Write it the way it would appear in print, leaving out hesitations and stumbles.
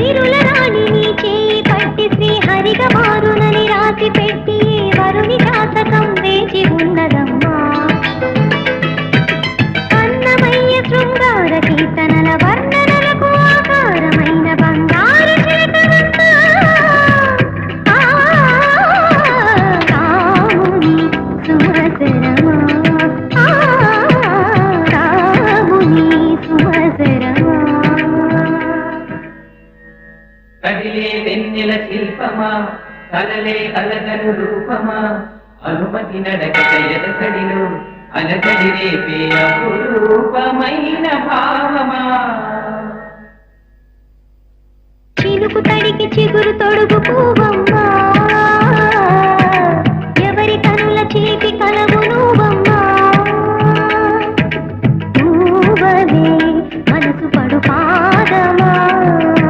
సిరుల రాణి నీ చేయి పట్టి శ్రీహరిగా మారునని రాసి పెట్టి వరుని జాతకం వేచి ఉన్నదమ్మా. అన్నమయ్య శృంగార కీర్తనల వర్ణనలకు ఆకారమైన బంగారు చిలకవమ్మ. రాముని సుమసరమా, రాముని సుమసరమా. కదిలే వెన్నెల శిల్పమా, కలలే అలగను రూపమా, అనుమతి నడకట ఎదసడిలో అలజడి రేపే అపురూపమైన భావమా. చినుకు తడికి చిగురు తొడుగు పూవమ్మా,